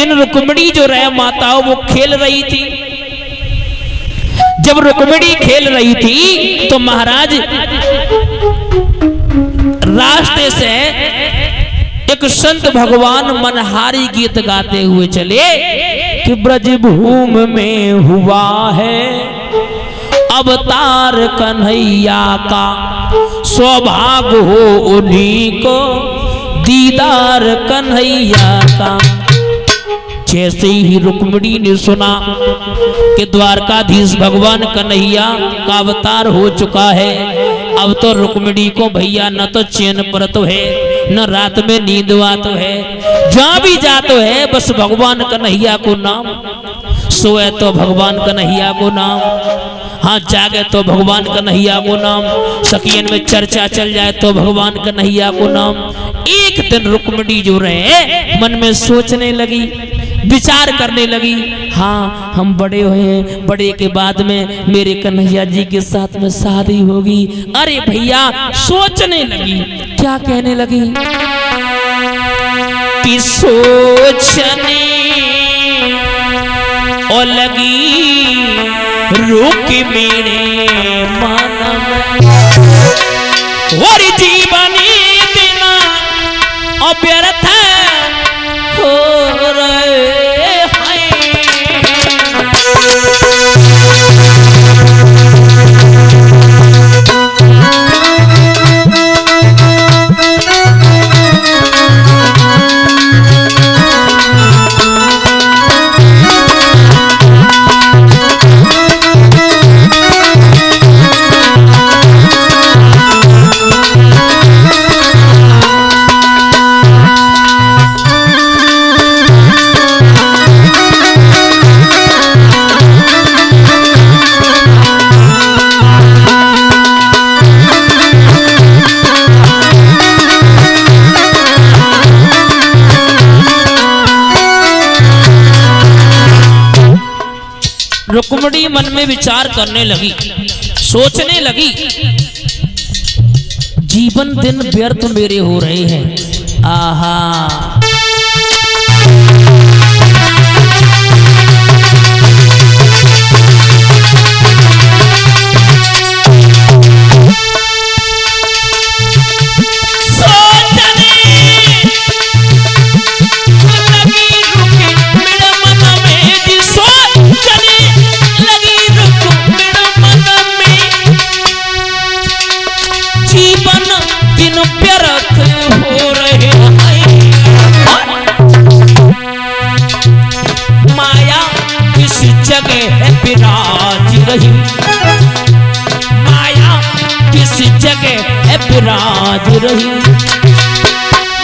दिन रुक्मिणी जो रहे माताओं वो खेल रही थी। जब रुक्मिणी खेल रही थी तो महाराज रास्ते से एक संत भगवान मनहारी गीत गाते हुए चले कि ब्रज भूमि में हुआ है अवतार कन्हैया का, सौभाग्य हो उन्हीं को दीदार कन्हैया का। जैसे ही रुक्मिणी ने सुना कि द्वारकाधीश भगवान कन्हैया का अवतार हो चुका है, अब तो रुक्मिणी को भैया न तो चैन पर तो है न रात में नींद तो है, जहां भी जातो है बस भगवान कन्हैया को नाम, सोए तो भगवान कन्हैया को नाम, हाँ जागे तो भगवान कन्हैया को नाम, सखियन में चर्चा चल जाए तो भगवान कन्हैया को नाम। एक दिन रुक्मिणी जो रहे मन में सोचने लगी, विचार करने लगी, हाँ हम बड़े हुए, बड़े के बाद में मेरे कन्हैया जी के साथ में शादी होगी। अरे भैया सोचने लगी, क्या कहने लगी कि सोचने और लगी रुक्मिणी मन और जीवनी बिना अव्यर्थ हो रहे रुक्मिणी मन में विचार करने लगी, सोचने लगी, जीवन दिन व्यर्थ मेरे हो रहे हैं। आहा विराज रही, माया किस जगह विराज रही,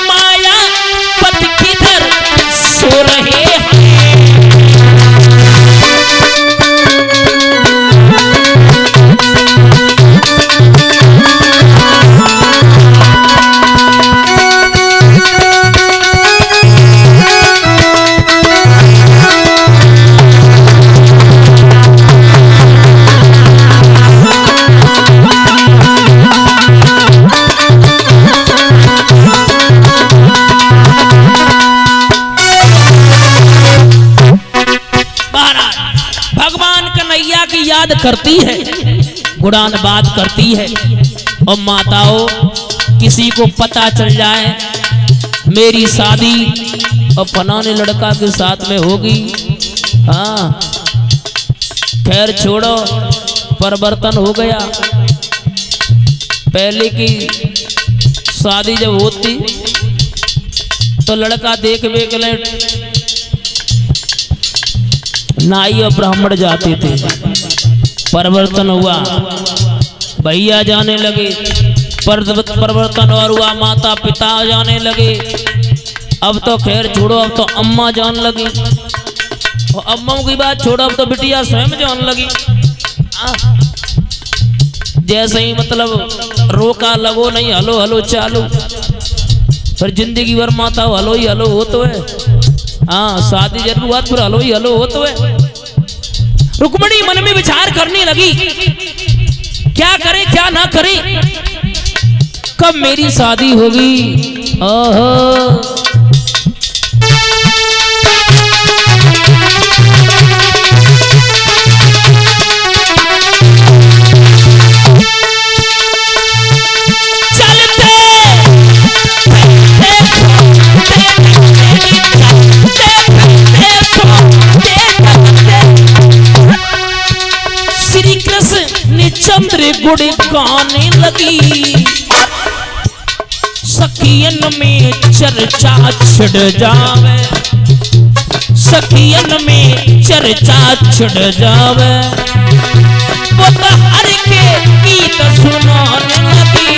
माया पथ किधर सो रहे हैं। याद करती है, गुणान बात करती है, और माताओं किसी को पता चल जाए मेरी शादी और फलाने लड़का के साथ में होगी, हाँ खैर छोड़ो, परिवर्तन हो गया। पहले की शादी जब होती तो लड़का देख बेख ले नाई और ब्राह्मण जाते थे, परिवर्तन हुआ, भैया जाने लगे, परिवर्तन और हुआ, माता पिता जाने लगे, अब तो खैर छोड़ो, अब तो अम्मा जान लगी, और अम्मा की बात छोड़ो, अब तो बिटिया स्वयं जान लगी। जैसे ही मतलब रोका लगो नहीं, हलो हलो चालू, फिर जिंदगी भर माता हलो ही हलो हो तो है, हाँ शादी जरूर हुआ फिर हलो ही हलो हो तो है। रुक्मिणी मन में विचार करने लगी, क्या करे क्या ना करे, कब मेरी शादी होगी। ओहो गुड़ गाने लगी, सखियन में चर्चा छिड़ जावे, सखियन में चर्चा छिड़ जावे, वो तो हर के गीत सुनाने लगी।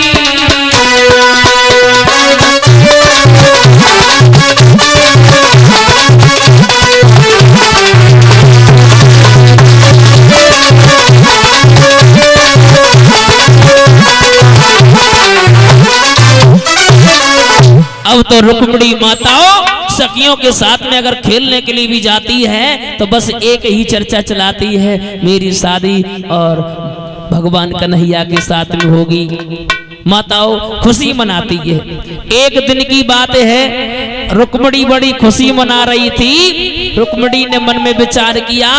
अब तो रुक्मिणी माताओं सखियों के साथ में अगर खेलने के लिए भी जाती है तो बस एक ही चर्चा चलाती है, मेरी शादी और भगवान कन्हैया के साथ में होगी। माताओं खुशी मनाती है। एक दिन की बात है, रुक्मिणी बड़ी खुशी मना रही थी। रुक्मिणी ने मन में विचार किया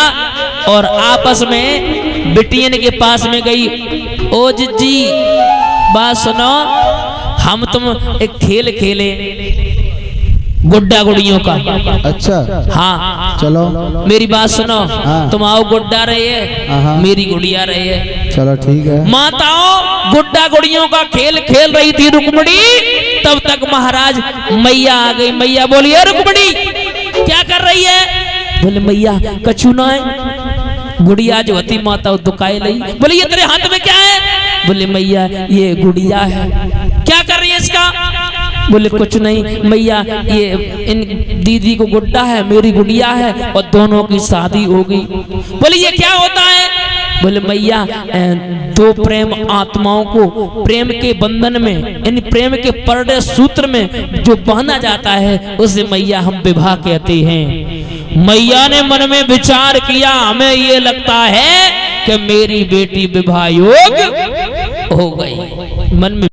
और आपस में बिटियन के पास में गई। ओ जिज्जी बात सुनो, हम तुम एक खेल खेले गुड्डा गुड़ियों का। अच्छा हाँ चलो मेरी बात सुनो। हाँ। तुम आओ गुड्डा रही है, मेरी गुड़िया रही है। चलो ठीक है। माताओं गुड्डा गुड़ियों का खेल खेल रही थी रुक्मिणी, तब तक महाराज मैया आ गई। मैया बोली रुक्मिणी क्या कर रही है? बोले मैया कछु ना है। गुड़िया जो होती माता दुकाए ली। बोले ये तेरे हाथ में क्या है? बोले मैया ये गुड़िया है। क्या कर रही है इसका? बोले कुछ नहीं मैया, ये इन दीदी को गुड्डा है, मेरी गुड़िया है और दोनों की शादी हो गई। बोले ये क्या होता है? बोले मैया दो प्रेम आत्माओं को प्रेम के बंधन में, इन प्रेम के परडे सूत्र में जो बांधा जाता है उसे मैया हम विवाह कहते हैं। मैया ने मन में विचार किया, हमें ये लगता है कि मेरी बेटी विवाह योग्य हो गई। मन में